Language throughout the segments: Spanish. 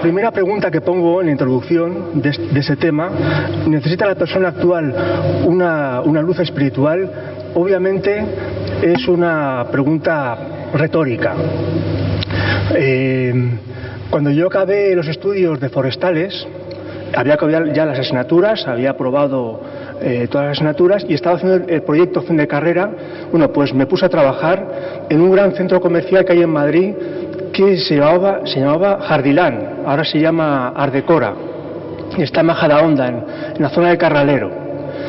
primera pregunta que pongo en la introducción de ese tema: ¿necesita la persona actual una luz espiritual? Obviamente es una pregunta retórica. Cuando yo acabé los estudios de forestales, había acabado ya las asignaturas, había aprobado todas las asignaturas y estaba haciendo el proyecto fin de carrera. Bueno, pues me puse a trabajar en un gran centro comercial que hay en Madrid que se llamaba Jardilán, ahora se llama Ardecora, y está en Majadahonda, en la zona de Carralero.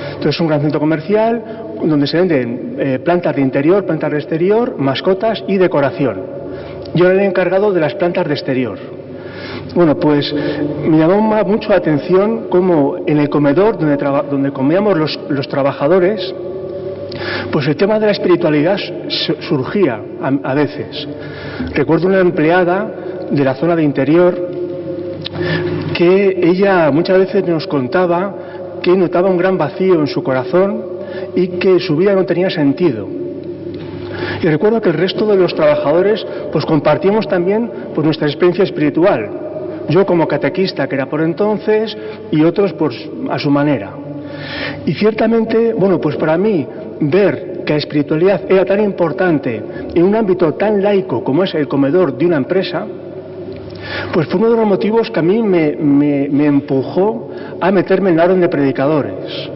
Entonces es un gran centro comercial donde se venden plantas de interior, plantas de exterior, mascotas y decoración. Yo era el encargado de las plantas de exterior. Bueno, pues me llamó mucho la atención cómo en el comedor donde comíamos los trabajadores, pues el tema de la espiritualidad surgía a veces. Recuerdo una empleada de la zona de interior que ella muchas veces nos contaba que notaba un gran vacío en su corazón y que su vida no tenía sentido. Y recuerdo que el resto de los trabajadores pues compartíamos también pues nuestra experiencia espiritual. Yo como catequista, que era por entonces, y otros pues a su manera. Y ciertamente, bueno, pues para mí ver que la espiritualidad era tan importante en un ámbito tan laico como es el comedor de una empresa, pues fue uno de los motivos que a mí me empujó a meterme en la orden de predicadores.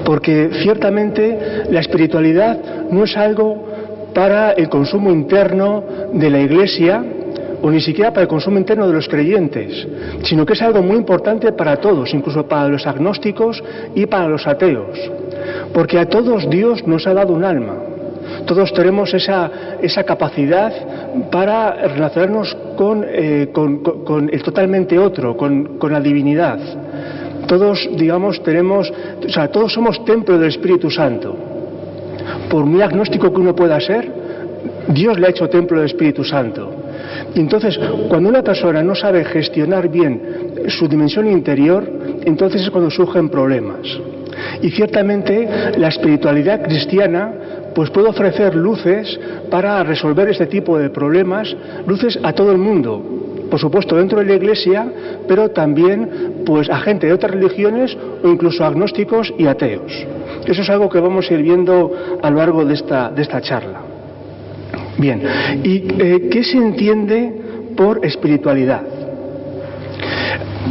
Porque ciertamente la espiritualidad no es algo para el consumo interno de la Iglesia, o ni siquiera para el consumo interno de los creyentes, sino que es algo muy importante para todos, incluso para los agnósticos y para los ateos. Porque a todos Dios nos ha dado un alma. Todos tenemos esa capacidad para relacionarnos con el totalmente otro, con la divinidad. Todos, digamos, todos somos templo del Espíritu Santo. Por muy agnóstico que uno pueda ser, Dios le ha hecho templo del Espíritu Santo. Y entonces, cuando una persona no sabe gestionar bien su dimensión interior, entonces es cuando surgen problemas. Y ciertamente la espiritualidad cristiana pues puede ofrecer luces para resolver este tipo de problemas, luces a todo el mundo, por supuesto dentro de la Iglesia, pero también pues a gente de otras religiones o incluso agnósticos y ateos. Eso es algo que vamos a ir viendo a lo largo de esta charla. Bien, ¿y qué se entiende por espiritualidad?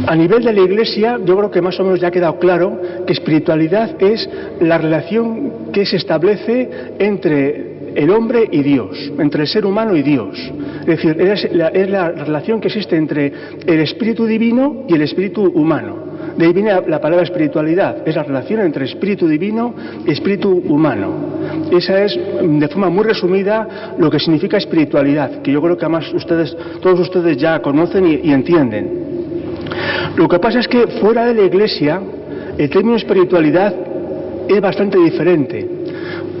A nivel de la Iglesia, yo creo que más o menos ya ha quedado claro que espiritualidad es la relación que se establece entre el hombre y Dios, entre el ser humano y Dios. Es decir, es la relación que existe entre el espíritu divino y el espíritu humano. De ahí viene la palabra espiritualidad, es la relación entre espíritu divino y espíritu humano. Esa es, de forma muy resumida, lo que significa espiritualidad, que yo creo que además todos ustedes ya conocen y entienden. Lo que pasa es que fuera de la Iglesia el término espiritualidad es bastante diferente,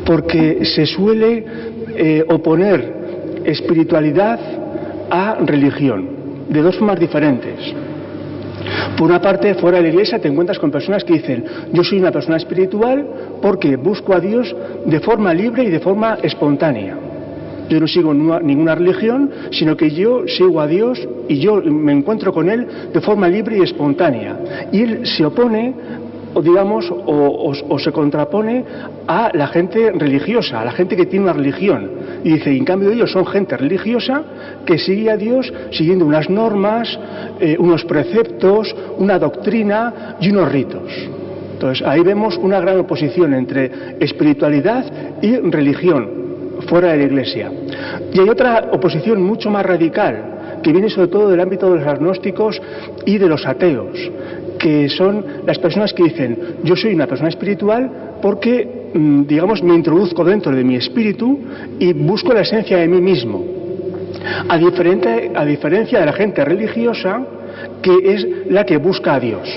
porque se suele oponer espiritualidad a religión, de dos formas diferentes. Por una parte, fuera de la Iglesia te encuentras con personas que dicen: yo soy una persona espiritual porque busco a Dios de forma libre y de forma espontánea. Yo no sigo ninguna religión, sino que yo sigo a Dios y yo me encuentro con Él de forma libre y espontánea. Y Él se opone, o digamos, o se contrapone a la gente religiosa, a la gente que tiene una religión. Y dice, y en cambio ellos son gente religiosa que sigue a Dios siguiendo unas normas, unos preceptos, una doctrina y unos ritos. Entonces ahí vemos una gran oposición entre espiritualidad y religión fuera de la Iglesia. Y hay otra oposición mucho más radical, que viene sobre todo del ámbito de los agnósticos y de los ateos, que son las personas que dicen: yo soy una persona espiritual porque, digamos, me introduzco dentro de mi espíritu y busco la esencia de mí mismo. A diferencia de la gente religiosa, que es la que busca a Dios.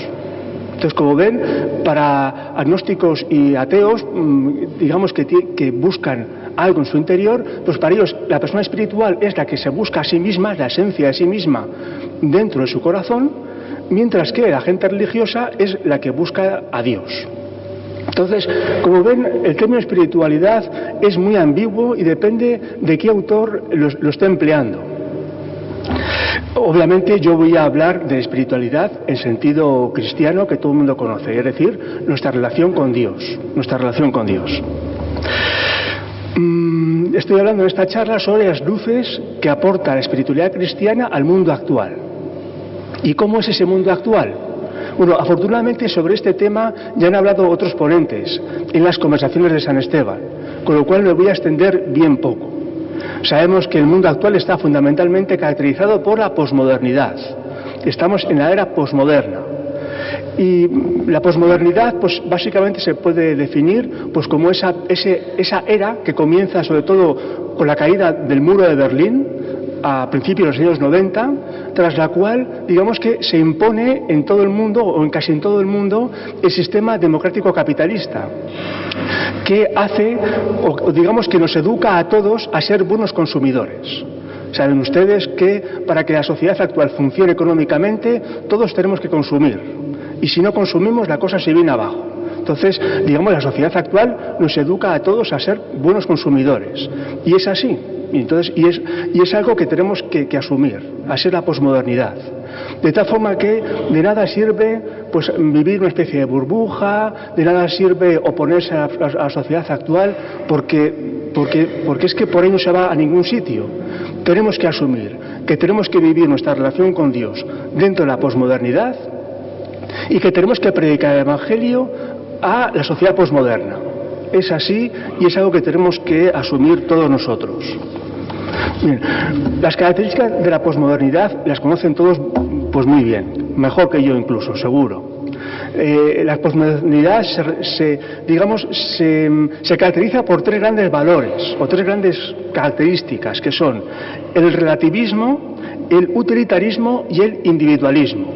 Entonces, como ven, para agnósticos y ateos, digamos que buscan algo en su interior, pues para ellos la persona espiritual es la que se busca a sí misma, la esencia de sí misma dentro de su corazón, mientras que la gente religiosa es la que busca a Dios. Entonces, como ven, el término espiritualidad es muy ambiguo y depende de qué autor lo esté empleando. Obviamente yo voy a hablar de espiritualidad en sentido cristiano que todo el mundo conoce, es decir, nuestra relación con Dios, Estoy hablando en esta charla sobre las luces que aporta la espiritualidad cristiana al mundo actual. ¿Y cómo es ese mundo actual? Bueno, afortunadamente sobre este tema ya han hablado otros ponentes en las conversaciones de San Esteban, con lo cual me voy a extender bien poco. Sabemos que el mundo actual está fundamentalmente caracterizado por la posmodernidad. Estamos en la era posmoderna. Y la posmodernidad, pues básicamente se puede definir pues como esa era que comienza sobre todo con la caída del muro de Berlín a principios de los años 90, tras la cual, digamos que se impone en todo el mundo, o en casi en todo el mundo, el sistema democrático capitalista, que hace, o digamos que nos educa a todos a ser buenos consumidores. Saben ustedes que para que la sociedad actual funcione económicamente, todos tenemos que consumir. Y si no consumimos, la cosa se viene abajo. Entonces, digamos, la sociedad actual nos educa a todos a ser buenos consumidores. Y es así. Y es algo que tenemos que asumir, a ser la posmodernidad. De tal forma que de nada sirve pues vivir una especie de burbuja, de nada sirve oponerse a la sociedad actual, porque es que por ahí no se va a ningún sitio. Tenemos que asumir que tenemos que vivir nuestra relación con Dios dentro de la posmodernidad y que tenemos que predicar el Evangelio a la sociedad posmoderna. Es así y es algo que tenemos que asumir todos nosotros. Bien, las características de la posmodernidad las conocen todos pues muy bien, mejor que yo incluso, seguro. La posmodernidad se caracteriza por tres grandes valores o tres grandes características, que son el relativismo, el utilitarismo y el individualismo,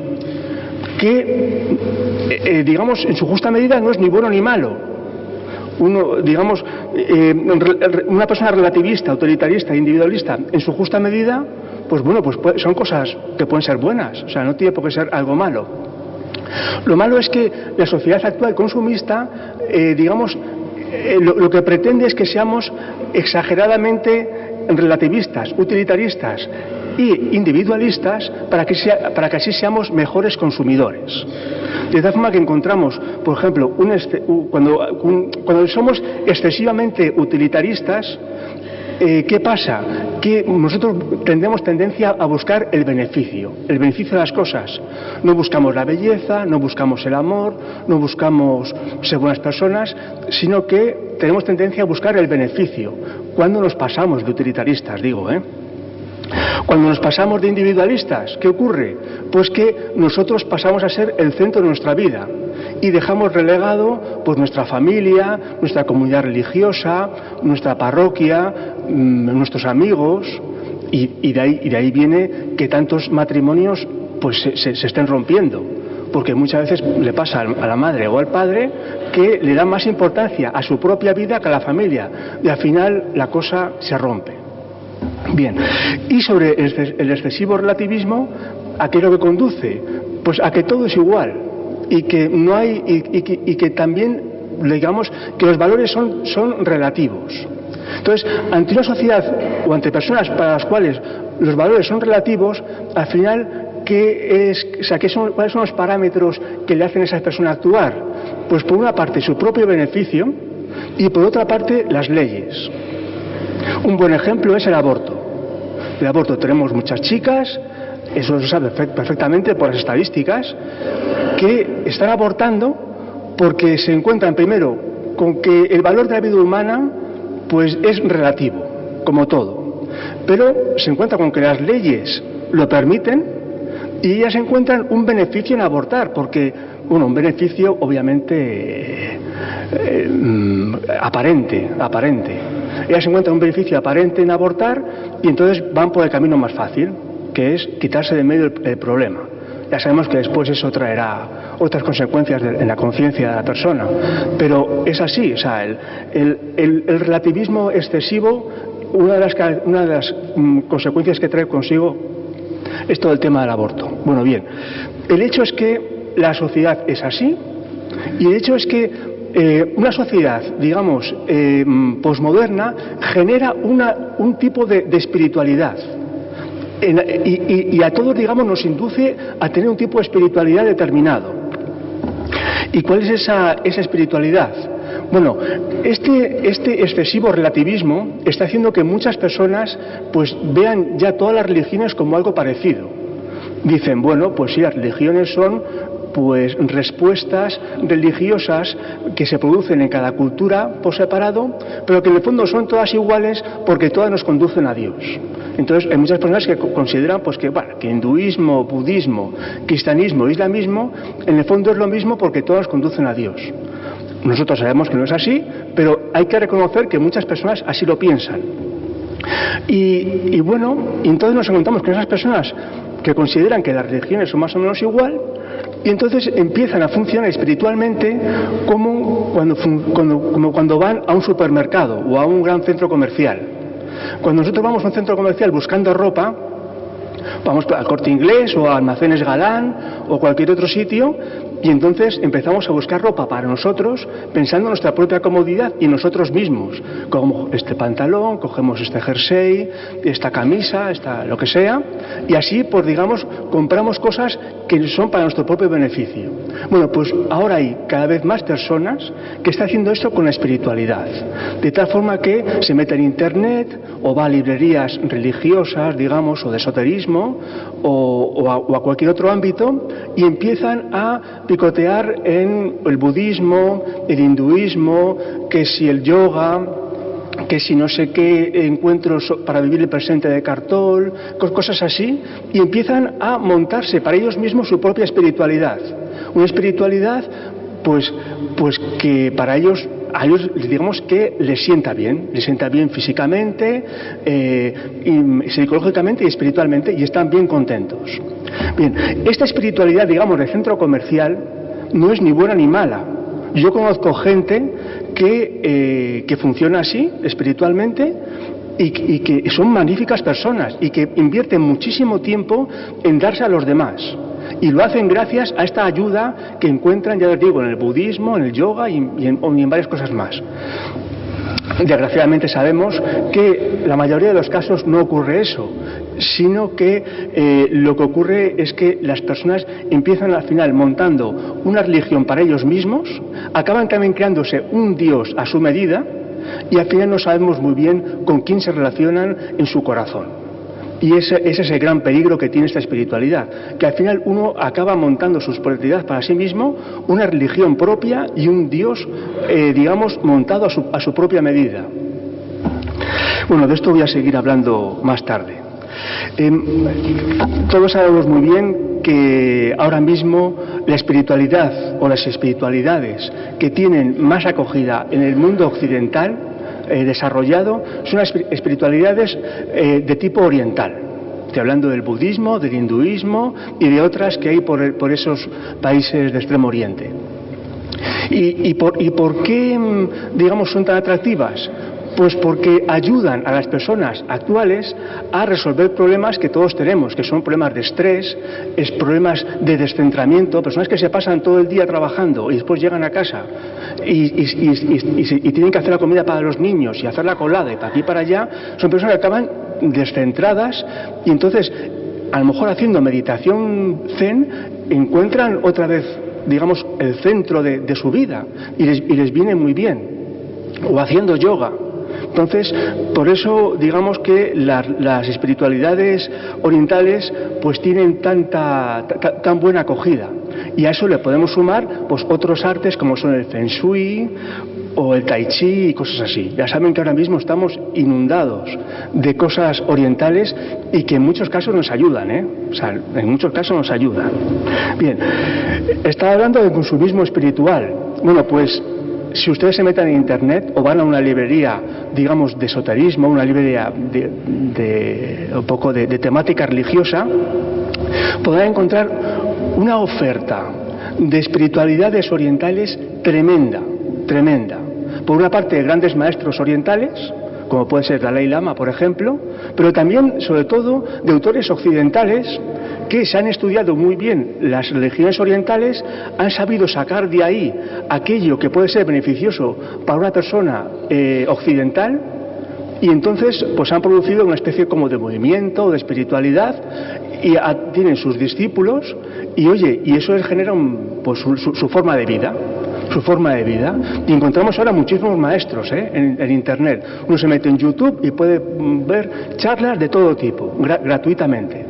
que digamos en su justa medida no es ni bueno ni malo. Una persona relativista, utilitarista, individualista, en su justa medida, pues bueno, pues son cosas que pueden ser buenas, o sea, no tiene por qué ser algo malo. Lo malo es que la sociedad actual consumista, lo que pretende es que seamos exageradamente relativistas, utilitaristas y individualistas para que así seamos mejores consumidores. De tal forma que encontramos, por ejemplo, cuando somos excesivamente utilitaristas, ¿qué pasa? Que nosotros tenemos tendencia a buscar el beneficio de las cosas. No buscamos la belleza, no buscamos el amor, no buscamos ser buenas personas, sino que tenemos tendencia a buscar el beneficio. Cuando nos pasamos de utilitaristas, Cuando nos pasamos de individualistas, ¿qué ocurre? Pues que nosotros pasamos a ser el centro de nuestra vida y dejamos relegado pues nuestra familia, nuestra comunidad religiosa, nuestra parroquia, nuestros amigos, y de ahí viene que tantos matrimonios pues se estén rompiendo, porque muchas veces le pasa a la madre o al padre que le dan más importancia a su propia vida que a la familia, y al final la cosa se rompe. Bien, y sobre el excesivo relativismo, ¿a qué es lo que conduce? Pues a que todo es igual y que no hay y que también digamos que los valores son relativos. Entonces, ante una sociedad o ante personas para las cuales los valores son relativos, al final ¿cuáles son los parámetros que le hacen a esa persona actuar? Pues por una parte su propio beneficio y por otra parte las leyes. Un buen ejemplo es el aborto. El aborto, tenemos muchas chicas, eso se sabe perfectamente por las estadísticas, que están abortando porque se encuentran primero con que el valor de la vida humana pues es relativo, como todo, pero se encuentran con que las leyes lo permiten y ellas encuentran un beneficio en abortar, porque, bueno, un beneficio obviamente aparente. Ellas encuentran un beneficio aparente en abortar y entonces van por el camino más fácil, que es quitarse de medio el problema. Ya sabemos que después eso traerá otras consecuencias en la conciencia de la persona, pero es así, o sea, el relativismo excesivo, una de las consecuencias que trae consigo es todo el tema del aborto. Bueno, bien, el hecho es que la sociedad es así y el hecho es que una sociedad, digamos, posmoderna genera un tipo de espiritualidad. y a todos, digamos, nos induce a tener un tipo de espiritualidad determinado. ¿Y cuál es esa espiritualidad? Bueno, este excesivo relativismo está haciendo que muchas personas pues vean ya todas las religiones como algo parecido. Dicen, bueno, pues sí, las religiones son pues respuestas religiosas que se producen en cada cultura por separado, pero que en el fondo son todas iguales porque todas nos conducen a Dios. Entonces hay muchas personas que consideran pues que hinduismo, budismo, cristianismo, islamismo, en el fondo es lo mismo porque todas nos conducen a Dios. Nosotros sabemos que no es así, pero hay que reconocer que muchas personas así lo piensan. Y bueno, entonces nos encontramos con esas personas que consideran que las religiones son más o menos igual, y entonces empiezan a funcionar espiritualmente como cuando van a un supermercado o a un gran centro comercial. Cuando nosotros vamos a un centro comercial buscando ropa, vamos al Corte Inglés o a Almacenes Galán o cualquier otro sitio, y entonces empezamos a buscar ropa para nosotros pensando en nuestra propia comodidad y en nosotros mismos. Como este pantalón, cogemos este jersey, esta camisa, lo que sea, y así pues digamos compramos cosas que son para nuestro propio beneficio. Bueno, pues ahora hay cada vez más personas que están haciendo esto con la espiritualidad, de tal forma que se mete en internet o va a librerías religiosas, digamos, o de esoterismo o a cualquier otro ámbito, y empiezan a picotear en el budismo, el hinduismo, que si el yoga, que si no sé qué encuentros para vivir el presente de Cartol, cosas así, y empiezan a montarse para ellos mismos su propia espiritualidad. Una espiritualidad pues que para ellos, a ellos digamos que les sienta bien físicamente, y psicológicamente y espiritualmente, y están bien contentos. Bien, esta espiritualidad, digamos, de centro comercial no es ni buena ni mala. Yo conozco gente que funciona así, espiritualmente, y que son magníficas personas y que invierten muchísimo tiempo en darse a los demás. Y lo hacen gracias a esta ayuda que encuentran, ya les digo, en el budismo, en el yoga y en varias cosas más. Desgraciadamente sabemos que la mayoría de los casos no ocurre eso, sino que lo que ocurre es que las personas empiezan al final montando una religión para ellos mismos, acaban también creándose un Dios a su medida, y al final no sabemos muy bien con quién se relacionan en su corazón. Y ese es el gran peligro que tiene esta espiritualidad, que al final uno acaba montando su espiritualidad para sí mismo, una religión propia y un Dios, digamos, montado a su propia medida. Bueno, de esto voy a seguir hablando más tarde. Todos sabemos muy bien que ahora mismo la espiritualidad o las espiritualidades que tienen más acogida en el mundo occidental desarrollado son las espiritualidades de tipo oriental. Estoy hablando del budismo, del hinduismo y de otras que hay por esos países de Extremo Oriente. ¿Y por qué, digamos, son tan atractivas? Pues porque ayudan a las personas actuales a resolver problemas que todos tenemos, que son problemas de estrés, problemas de descentramiento, personas que se pasan todo el día trabajando y después llegan a casa y tienen que hacer la comida para los niños y hacer la colada y para aquí y para allá. Son personas que acaban descentradas y entonces, a lo mejor haciendo meditación zen, encuentran otra vez, digamos, el centro de su vida y les viene muy bien, o haciendo yoga. Entonces, por eso digamos que las espiritualidades orientales pues tienen tan buena acogida, y a eso le podemos sumar pues otros artes como son el Feng Shui o el Tai Chi y cosas así. Ya saben que ahora mismo estamos inundados de cosas orientales y que en muchos casos nos ayudan, O sea, en muchos casos nos ayudan. Bien, estaba hablando del consumismo espiritual. Bueno, pues si ustedes se meten en internet o van a una librería, digamos, de esoterismo, una librería un poco de temática religiosa, podrán encontrar una oferta de espiritualidades orientales tremenda. Por una parte, grandes maestros orientales, como puede ser Dalai Lama, por ejemplo, pero también, sobre todo, de autores occidentales que se han estudiado muy bien las religiones orientales, han sabido sacar de ahí aquello que puede ser beneficioso para una persona occidental Y entonces pues han producido una especie como de movimiento, de espiritualidad, y tienen sus discípulos, y oye, y eso les genera pues su forma de vida. Su forma de vida. Y encontramos ahora muchísimos maestros en Internet. Uno se mete en YouTube y puede ver charlas de todo tipo, gratuitamente.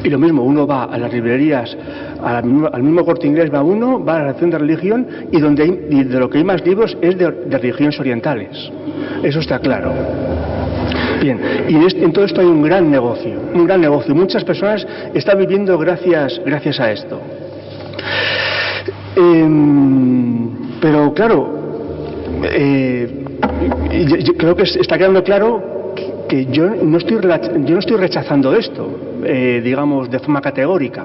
Y lo mismo, uno va a las librerías, al mismo Corte Inglés va uno, va a la sección de religión, y de lo que hay más libros es de religiones orientales. Eso está claro. Bien, y en todo esto hay un gran negocio. Muchas personas están viviendo gracias a esto. Pero claro, yo creo que está quedando claro que yo no estoy rechazando esto, digamos, de forma categórica.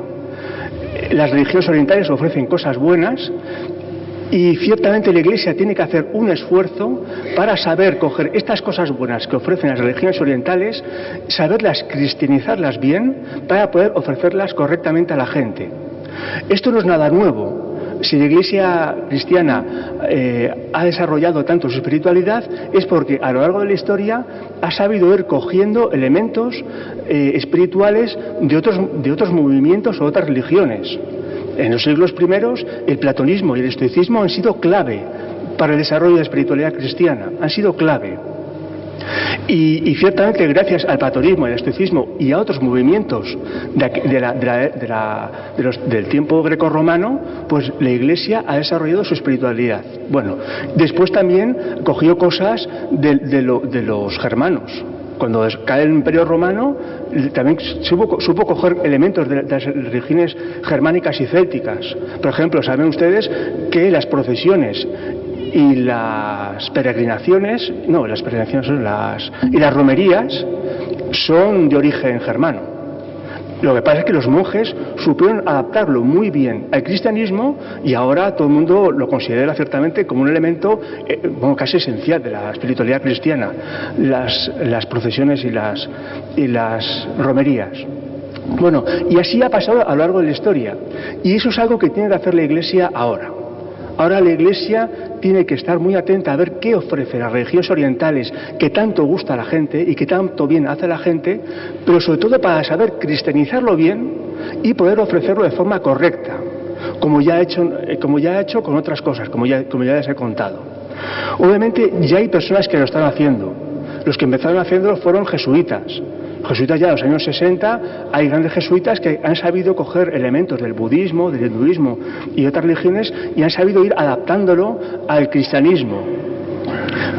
Las religiones orientales ofrecen cosas buenas, y ciertamente la Iglesia tiene que hacer un esfuerzo para saber coger estas cosas buenas que ofrecen las religiones orientales, saberlas cristianizarlas bien, para poder ofrecerlas correctamente a la gente. Esto no es nada nuevo. Si la Iglesia cristiana ha desarrollado tanto su espiritualidad, es porque a lo largo de la historia ha sabido ir cogiendo elementos espirituales de otros movimientos o otras religiones. En los siglos primeros, el platonismo y el estoicismo han sido clave para el desarrollo de la espiritualidad cristiana, han sido clave. Y ciertamente gracias al platonismo, al estoicismo y a otros movimientos del tiempo grecorromano, pues la Iglesia ha desarrollado su espiritualidad. Bueno, después también cogió cosas de los germanos. Cuando cae el Imperio Romano, también supo coger elementos de las religiones germánicas y célticas. Por ejemplo, saben ustedes que las procesiones y las peregrinaciones, y las romerías son de origen germano. Lo que pasa es que los monjes supieron adaptarlo muy bien al cristianismo, y ahora todo el mundo lo considera ciertamente como un elemento casi esencial de la espiritualidad cristiana, las procesiones y las romerías. Bueno, y así ha pasado a lo largo de la historia, y eso es algo que tiene que hacer la Iglesia ahora. Ahora la Iglesia tiene que estar muy atenta a ver qué ofrece las religiones orientales, que tanto gusta a la gente y que tanto bien hace a la gente, pero sobre todo para saber cristianizarlo bien y poder ofrecerlo de forma correcta, como ya ha hecho con otras cosas, como ya les he contado. Obviamente ya hay personas que lo están haciendo. Los que empezaron haciéndolo fueron jesuitas. Jesuitas ya en los años 60, hay grandes jesuitas que han sabido coger elementos del budismo, del hinduismo y otras religiones, y han sabido ir adaptándolo al cristianismo.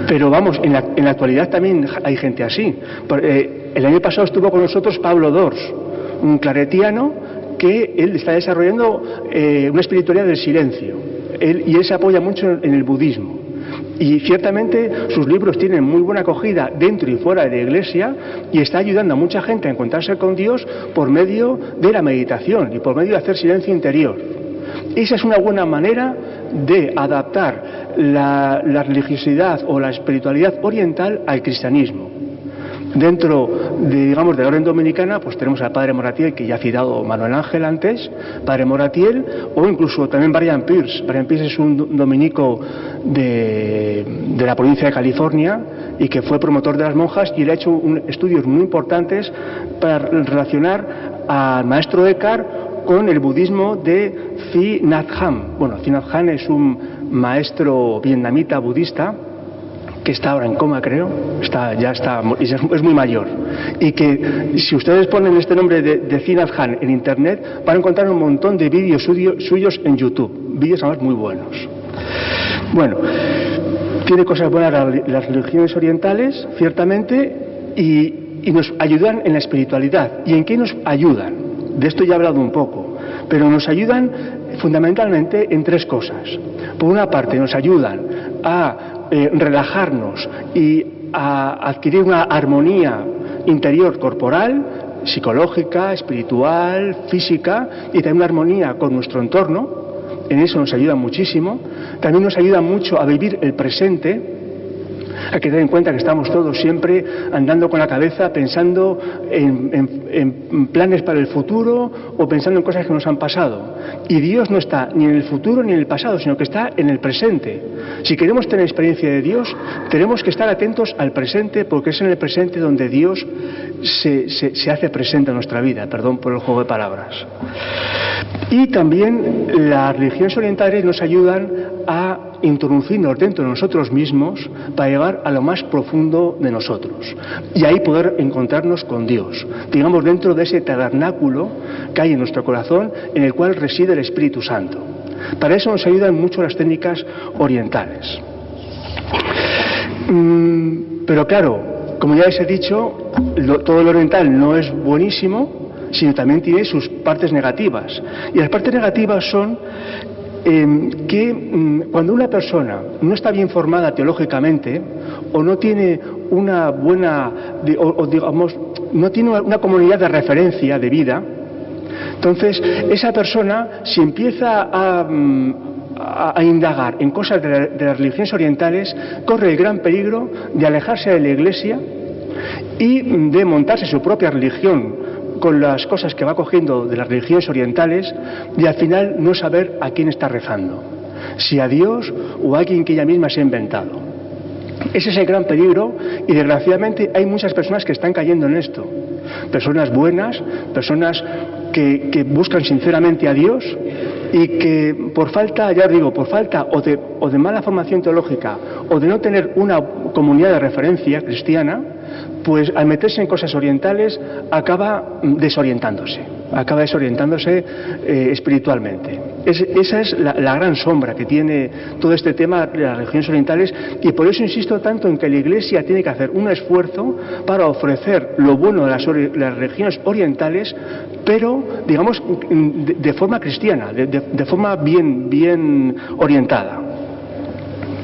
Pero vamos, en la actualidad también hay gente así. El año pasado estuvo con nosotros Pablo Dors, un claretiano, que él está desarrollando una espiritualidad del silencio. Él se apoya mucho en el budismo. Y ciertamente sus libros tienen muy buena acogida dentro y fuera de la Iglesia, y está ayudando a mucha gente a encontrarse con Dios por medio de la meditación y por medio de hacer silencio interior. Esa es una buena manera de adaptar la religiosidad o la espiritualidad oriental al cristianismo. Dentro de la orden dominicana, pues tenemos al Padre Moratiel, que ya ha citado Manuel Ángel antes, Padre Moratiel, o incluso también Brian Pierce. Brian Pierce es un dominico de la provincia de California, y que fue promotor de las monjas, y él ha hecho estudios muy importantes para relacionar al maestro Eckhart con el budismo de Thich Nhat Hanh. Bueno, Thich Nhat Hanh es un maestro vietnamita budista que está ahora en coma, creo, es muy mayor, y que si ustedes ponen este nombre de Thich Nhat Hanh en internet, van a encontrar un montón de vídeos suyos en YouTube, vídeos además muy buenos. Bueno, tiene cosas buenas las religiones orientales, ciertamente, y nos ayudan en la espiritualidad. ¿Y en qué nos ayudan? De esto ya he hablado un poco, pero nos ayudan fundamentalmente en tres cosas. Por una parte, nos ayudan a relajarnos y a adquirir una armonía interior corporal, psicológica, espiritual, física, y también una armonía con nuestro entorno. En eso nos ayuda muchísimo. También nos ayuda mucho a vivir el presente, Hay que tener en cuenta que estamos todos siempre andando con la cabeza pensando en planes para el futuro o pensando en cosas que nos han pasado. Y Dios no está ni en el futuro ni en el pasado, sino que está en el presente. Si queremos tener experiencia de Dios, tenemos que estar atentos al presente, porque es en el presente donde Dios se hace presente en nuestra vida. Perdón por el juego de palabras. Y también las religiones orientales nos ayudan a introducirnos dentro de nosotros mismos para llegar a lo más profundo de nosotros y ahí poder encontrarnos con Dios, digamos dentro de ese tabernáculo que hay en nuestro corazón en el cual reside el Espíritu Santo. Para eso nos ayudan mucho las técnicas orientales. Pero claro, como ya les he dicho, todo lo oriental no es buenísimo, sino también tiene sus partes negativas. Y las partes negativas son que cuando una persona no está bien formada teológicamente o no tiene una buena, o digamos, no tiene una comunidad de referencia de vida, entonces esa persona, si empieza a indagar en cosas de las religiones orientales, corre el gran peligro de alejarse de la Iglesia y de montarse su propia religión con las cosas que va cogiendo de las religiones orientales y al final no saber a quién está rezando, si a Dios o a alguien que ella misma se ha inventado. Ese es el gran peligro y desgraciadamente hay muchas personas que están cayendo en esto. Personas buenas, personas que buscan sinceramente a Dios y que por falta, ya digo, por falta o de mala formación teológica o de no tener una comunidad de referencia cristiana, pues al meterse en cosas orientales acaba desorientándose espiritualmente. Esa es la gran sombra que tiene todo este tema de las religiones orientales y por eso insisto tanto en que la Iglesia tiene que hacer un esfuerzo para ofrecer lo bueno de las religiones orientales, pero digamos de forma cristiana, de forma bien orientada.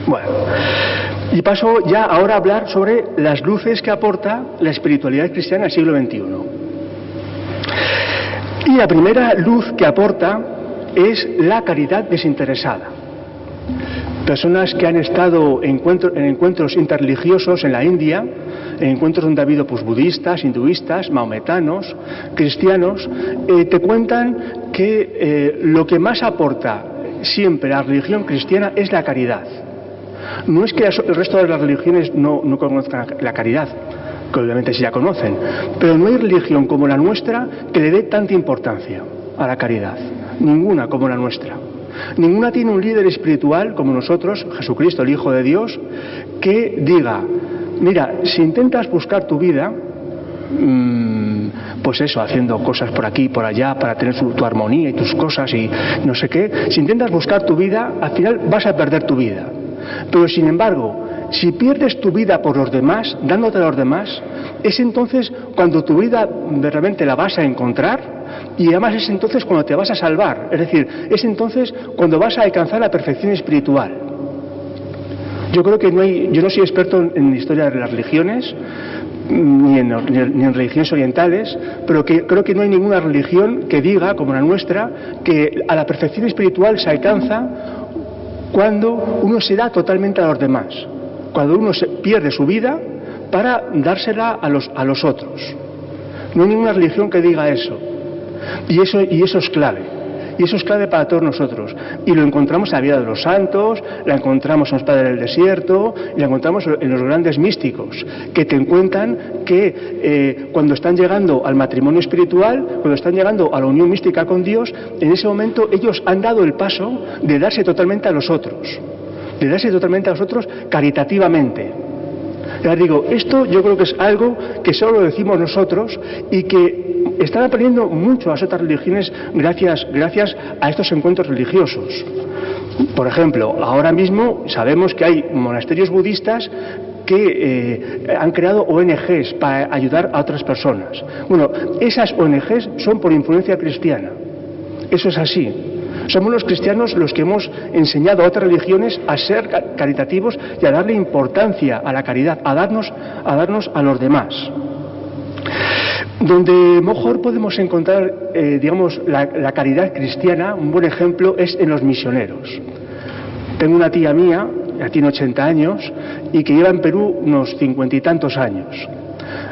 Bueno, y paso ya ahora a hablar sobre las luces que aporta la espiritualidad cristiana al siglo XXI. Y la primera luz que aporta es la caridad desinteresada. Personas que han estado en encuentros interreligiosos en la India, en encuentros donde ha habido pues, budistas, hinduistas, maometanos, cristianos, te cuentan que lo que más aporta siempre la religión cristiana es la caridad. No es que el resto de las religiones no conozcan la caridad, que obviamente sí la conocen, pero no hay religión como la nuestra que le dé tanta importancia a la caridad. Ninguna como la nuestra. Ninguna tiene un líder espiritual como nosotros, Jesucristo, el Hijo de Dios, que diga, mira, si intentas buscar tu vida, pues eso, haciendo cosas por aquí, por allá, para tener tu armonía y tus cosas y no sé qué, si intentas buscar tu vida, al final vas a perder tu vida. Pero sin embargo, si pierdes tu vida por los demás, dándote a los demás, es entonces cuando tu vida realmente la vas a encontrar y además es entonces cuando te vas a salvar. Es decir, es entonces cuando vas a alcanzar la perfección espiritual. Yo creo que yo no soy experto en historia de las religiones, ni en religiones orientales, pero creo que no hay ninguna religión que diga, como la nuestra, que a la perfección espiritual se alcanza cuando uno se da totalmente a los demás, cuando uno pierde su vida para dársela a los otros. No hay ninguna religión que diga eso. Y eso es clave. Y eso es clave para todos nosotros. Y lo encontramos en la vida de los santos, la encontramos en los padres del desierto, y la encontramos en los grandes místicos, que te cuentan que cuando están llegando al matrimonio espiritual, cuando están llegando a la unión mística con Dios, en ese momento ellos han dado el paso de darse totalmente a los otros. De darse totalmente a los otros caritativamente. Ya digo, esto yo creo que es algo que solo lo decimos nosotros y que están aprendiendo mucho las otras religiones gracias a estos encuentros religiosos. Por ejemplo, ahora mismo sabemos que hay monasterios budistas que han creado ONGs para ayudar a otras personas. Bueno, esas ONGs son por influencia cristiana. Eso es así. Somos los cristianos los que hemos enseñado a otras religiones a ser caritativos y a darle importancia a la caridad, a darnos a los demás. Donde mejor podemos encontrar, la caridad cristiana, un buen ejemplo es en los misioneros. Tengo una tía mía, ya tiene 80 años y que lleva en Perú unos 50 y tantos años.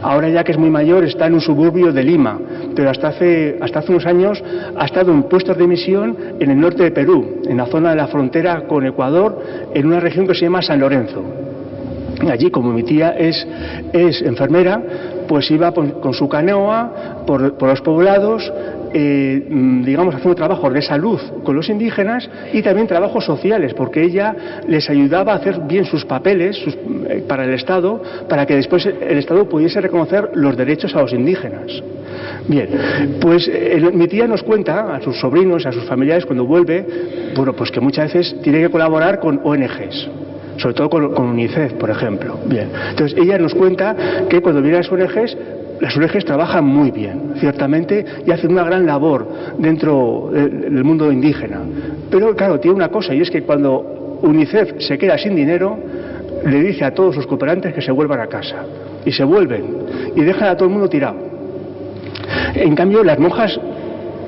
Ahora ya que es muy mayor está en un suburbio de Lima, pero hasta hace unos años ha estado en puestos de misión en el norte de Perú, en la zona de la frontera con Ecuador, en una región que se llama San Lorenzo. Allí, como mi tía es enfermera, pues iba con su canoa por los poblados, digamos, haciendo trabajos de salud con los indígenas y también trabajos sociales, porque ella les ayudaba a hacer bien sus papeles para el Estado, para que después el Estado pudiese reconocer los derechos a los indígenas. Bien, pues mi tía nos cuenta a sus sobrinos, a sus familiares cuando vuelve, bueno, pues que muchas veces tiene que colaborar con ONGs. Sobre todo con UNICEF, por ejemplo. Bien. Entonces, ella nos cuenta que cuando vienen las ONGs trabajan muy bien, ciertamente, y hacen una gran labor dentro del mundo indígena. Pero, claro, tiene una cosa, y es que cuando UNICEF se queda sin dinero, le dice a todos sus cooperantes que se vuelvan a casa. Y se vuelven, y dejan a todo el mundo tirado. En cambio, las monjas,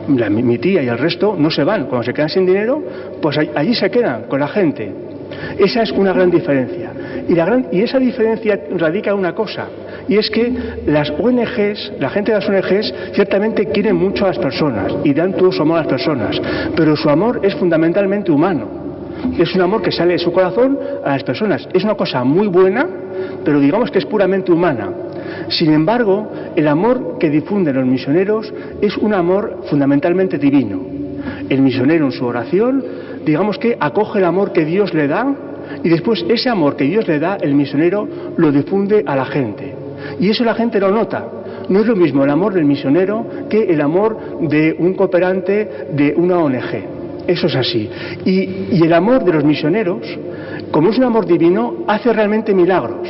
mi tía y el resto, no se van. Cuando se quedan sin dinero, pues allí se quedan con la gente. Esa es una gran diferencia. Y esa diferencia radica en una cosa, y es que las ONGs, la gente de las ONGs, ciertamente quieren mucho a las personas y dan todo su amor a las personas, pero su amor es fundamentalmente humano. Es un amor que sale de su corazón a las personas. Es una cosa muy buena, pero digamos que es puramente humana. Sin embargo, el amor que difunden los misioneros es un amor fundamentalmente divino. El misionero en su oración, digamos que acoge el amor que Dios le da y después ese amor que Dios le da, el misionero lo difunde a la gente. Y eso la gente lo nota. No es lo mismo el amor del misionero que el amor de un cooperante de una ONG. Eso es así. Y el amor de los misioneros, como es un amor divino, hace realmente milagros.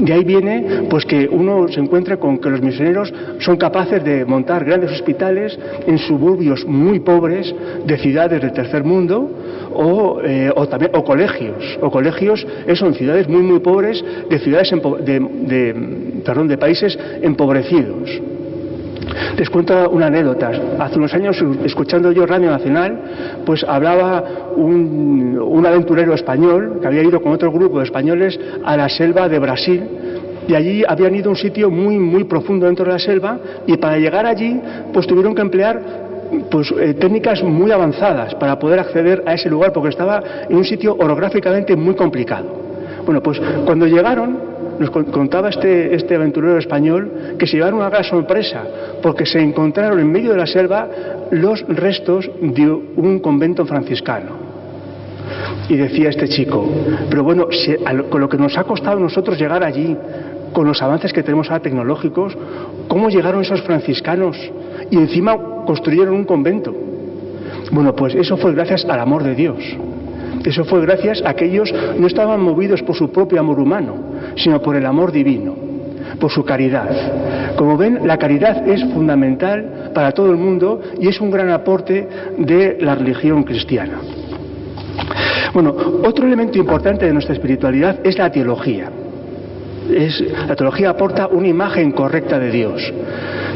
De ahí viene pues que uno se encuentre con que los misioneros son capaces de montar grandes hospitales en suburbios muy pobres de ciudades del tercer mundo o colegios eso en ciudades muy pobres de ciudades de países empobrecidos. Les cuento una anécdota. Hace unos años, escuchando yo Radio Nacional, pues hablaba un aventurero español que había ido con otro grupo de españoles a la selva de Brasil, y allí habían ido a un sitio muy profundo dentro de la selva, y para llegar allí pues tuvieron que emplear técnicas muy avanzadas para poder acceder a ese lugar, porque estaba en un sitio orográficamente muy complicado. Bueno, pues cuando llegaron, nos contaba este aventurero español que se llevaron una gran sorpresa, porque se encontraron en medio de la selva los restos de un convento franciscano. Y decía este chico, pero bueno, con lo que nos ha costado a nosotros llegar allí, con los avances que tenemos ahora tecnológicos, ¿cómo llegaron esos franciscanos? Y encima construyeron un convento. Bueno, pues eso fue gracias al amor de Dios. Eso fue gracias a que ellos no estaban movidos por su propio amor humano, sino por el amor divino, por su caridad. Como ven, la caridad es fundamental para todo el mundo y es un gran aporte de la religión cristiana. Bueno, otro elemento importante de nuestra espiritualidad es la teología. La teología aporta una imagen correcta de Dios.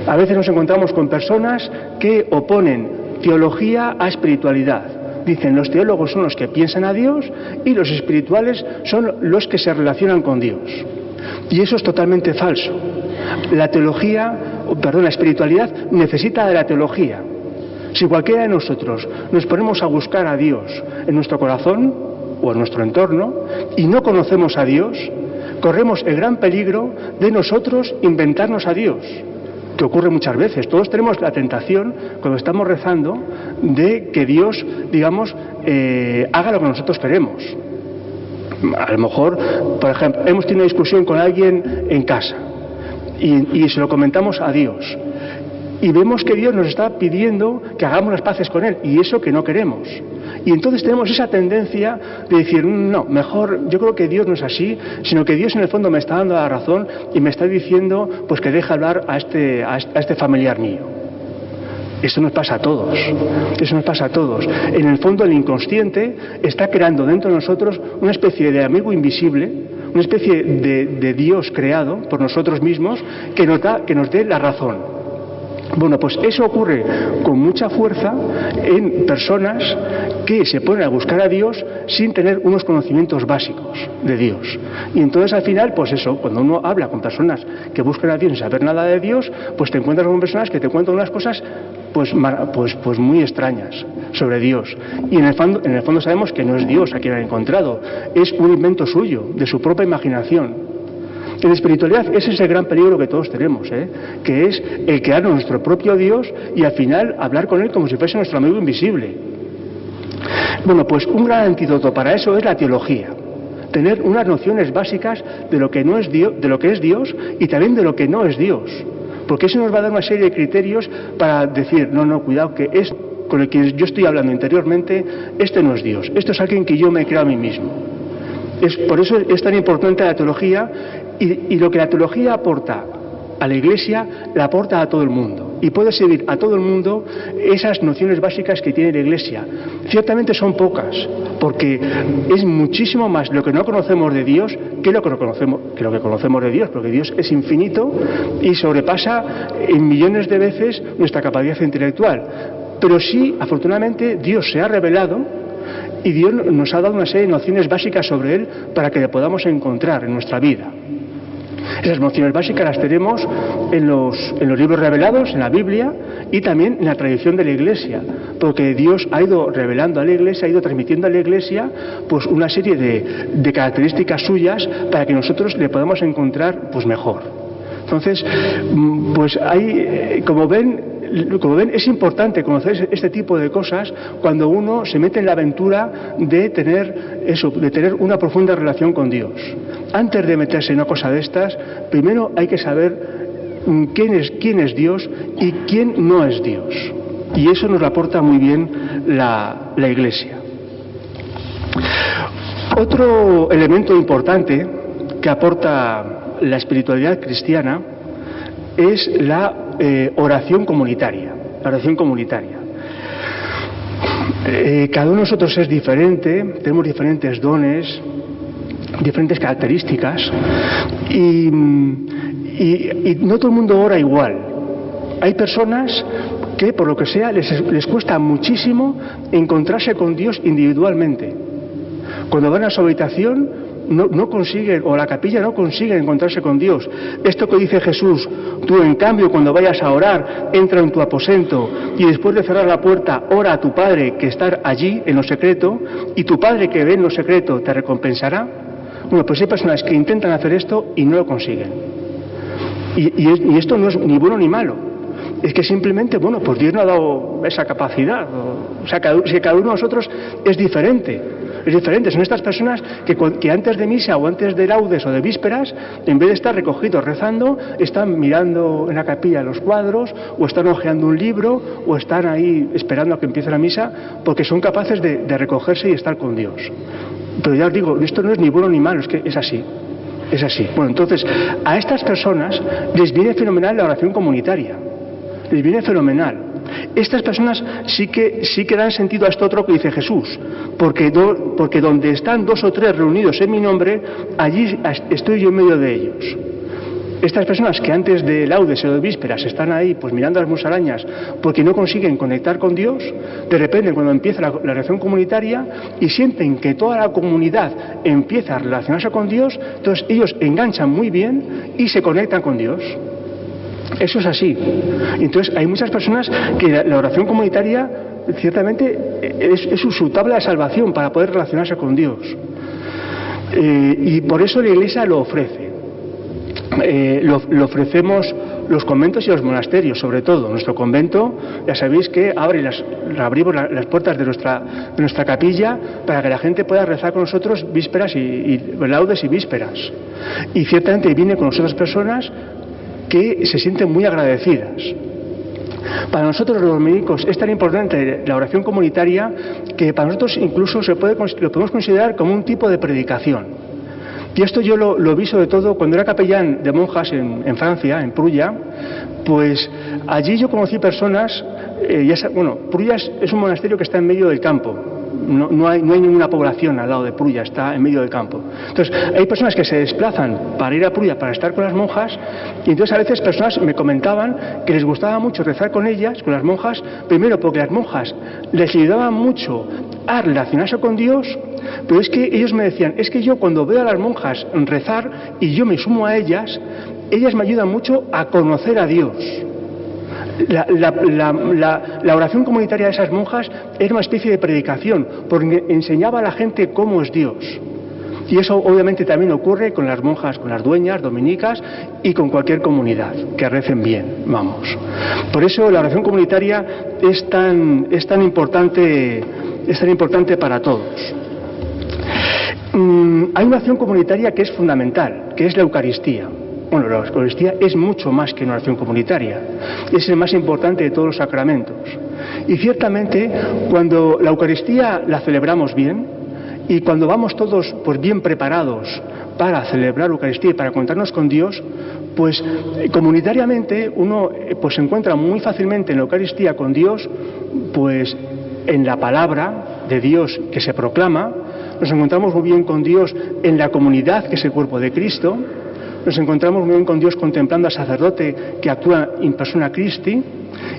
A veces nos encontramos con personas que oponen teología a espiritualidad. Dicen, los teólogos son los que piensan a Dios y los espirituales son los que se relacionan con Dios. Y eso es totalmente falso. La espiritualidad necesita de la teología. Si cualquiera de nosotros nos ponemos a buscar a Dios en nuestro corazón o en nuestro entorno y no conocemos a Dios, corremos el gran peligro de nosotros inventarnos a Dios, que ocurre muchas veces. Todos tenemos la tentación, cuando estamos rezando, de que Dios, digamos, haga lo que nosotros queremos. A lo mejor, por ejemplo, hemos tenido una discusión con alguien en casa y se lo comentamos a Dios. Y vemos que Dios nos está pidiendo que hagamos las paces con Él, y eso que no queremos. Y entonces tenemos esa tendencia de decir, no, mejor, yo creo que Dios no es así, sino que Dios en el fondo me está dando la razón y me está diciendo pues que deje hablar a este familiar mío. Esto nos pasa a todos, eso nos pasa a todos. En el fondo el inconsciente está creando dentro de nosotros una especie de amigo invisible, una especie de Dios creado por nosotros mismos que nos dé la razón. Bueno, pues eso ocurre con mucha fuerza en personas que se ponen a buscar a Dios sin tener unos conocimientos básicos de Dios. Y entonces al final, pues eso, cuando uno habla con personas que buscan a Dios sin saber nada de Dios, pues te encuentras con personas que te cuentan unas cosas pues muy extrañas sobre Dios. Y en el fondo sabemos que no es Dios a quien han encontrado, es un invento suyo, de su propia imaginación. En espiritualidad ese es el gran peligro que todos tenemos, que es el crearnos nuestro propio Dios y al final hablar con él como si fuese nuestro amigo invisible. Bueno, pues un gran antídoto para eso es la teología. Tener unas nociones básicas de lo que no es Dios, de lo que es Dios y también de lo que no es Dios. Porque eso nos va a dar una serie de criterios para decir, no, cuidado, que es con el que yo estoy hablando interiormente, este no es Dios, esto es alguien que yo me creo a mí mismo. Por eso es tan importante la teología y lo que la teología aporta a la Iglesia, la aporta a todo el mundo. Y puede servir a todo el mundo esas nociones básicas que tiene la Iglesia. Ciertamente son pocas, porque es muchísimo más lo que no conocemos de Dios que lo que conocemos de Dios, porque Dios es infinito y sobrepasa en millones de veces nuestra capacidad intelectual. Pero sí, afortunadamente, Dios se ha revelado y Dios nos ha dado una serie de nociones básicas sobre Él para que le podamos encontrar en nuestra vida. Esas nociones básicas las tenemos en los libros revelados, en la Biblia y también en la tradición de la Iglesia, porque Dios ha ido revelando a la Iglesia, ha ido transmitiendo a la Iglesia pues una serie de características suyas para que nosotros le podamos encontrar pues mejor. Entonces, pues hay, como ven, es importante conocer este tipo de cosas cuando uno se mete en la aventura de tener una profunda relación con Dios. Antes de meterse en una cosa de estas, primero hay que saber quién es Dios y quién no es Dios. Y eso nos lo aporta muy bien la Iglesia. Otro elemento importante que aporta la espiritualidad cristiana es la oración comunitaria. La oración comunitaria. Cada uno de nosotros es diferente, tenemos diferentes dones, diferentes características y no todo el mundo ora igual. Hay personas que por lo que sea les cuesta muchísimo encontrarse con Dios individualmente. Cuando van a su habitación no consiguen, o a la capilla no consiguen encontrarse con Dios. Esto que dice Jesús, tú en cambio cuando vayas a orar, entra en tu aposento y después de cerrar la puerta, ora a tu Padre que está allí en lo secreto y tu Padre que ve en lo secreto te recompensará. Bueno, pues hay personas que intentan hacer esto y no lo consiguen. Y esto no es ni bueno ni malo. Es que simplemente, pues Dios nos ha dado esa capacidad. O sea, cada uno de nosotros es diferente. Son estas personas que antes de misa o antes de laudes o de vísperas, en vez de estar recogidos rezando, están mirando en la capilla los cuadros, o están hojeando un libro, o están ahí esperando a que empiece la misa, porque son capaces de recogerse y estar con Dios. Pero ya os digo, esto no es ni bueno ni malo, es que es así. Es así. Bueno, entonces, a estas personas les viene fenomenal la oración comunitaria. Les viene fenomenal. Estas personas sí que dan sentido a esto otro que dice Jesús, porque donde están 2 o 3 reunidos en mi nombre, allí estoy yo en medio de ellos. Estas personas que antes de laudes o de vísperas están ahí pues mirando las musarañas porque no consiguen conectar con Dios, de repente cuando empieza la relación comunitaria y sienten que toda la comunidad empieza a relacionarse con Dios, entonces ellos enganchan muy bien y se conectan con Dios. Eso es así. Entonces hay muchas personas que la oración comunitaria ciertamente es su tabla de salvación para poder relacionarse con Dios. Y por eso la Iglesia lo ofrece. Lo ofrecemos los conventos y los monasterios, sobre todo. Nuestro convento, ya sabéis que abrimos las puertas de nuestra capilla para que la gente pueda rezar con nosotros vísperas y laudes y vísperas. Y ciertamente viene con nosotros personas que se sienten muy agradecidas. Para nosotros los dominicos es tan importante la oración comunitaria que para nosotros incluso lo podemos considerar como un tipo de predicación. Y esto yo lo vi sobre todo cuando era capellán de monjas en Francia, en Prulla. Pues allí yo conocí personas, Prulla es un monasterio que está en medio del campo. no hay ninguna población al lado de Prulla, está en medio del campo. Entonces, hay personas que se desplazan para ir a Prulla, para estar con las monjas, y entonces a veces personas me comentaban que les gustaba mucho rezar con ellas, con las monjas, primero porque las monjas les ayudaban mucho a relacionarse con Dios, pero es que ellos me decían, es que yo cuando veo a las monjas rezar y yo me sumo a ellas me ayudan mucho a conocer a Dios. La oración comunitaria de esas monjas era una especie de predicación, porque enseñaba a la gente cómo es Dios. Y eso obviamente también ocurre con las monjas, con las dueñas, dominicas y con cualquier comunidad, que recen bien, vamos. Por eso la oración comunitaria es tan importante para todos. Hay una oración comunitaria que es fundamental, que es la Eucaristía. Bueno, la Eucaristía es mucho más que una oración comunitaria, es el más importante de todos los sacramentos. Y ciertamente, cuando la Eucaristía la celebramos bien, y cuando vamos todos pues bien preparados para celebrar la Eucaristía y para conectarnos con Dios, pues comunitariamente uno pues se encuentra muy fácilmente en la Eucaristía con Dios, pues en la palabra de Dios que se proclama, nos encontramos muy bien con Dios en la comunidad que es el cuerpo de Cristo, nos encontramos muy bien con Dios contemplando al sacerdote que actúa in persona Christi,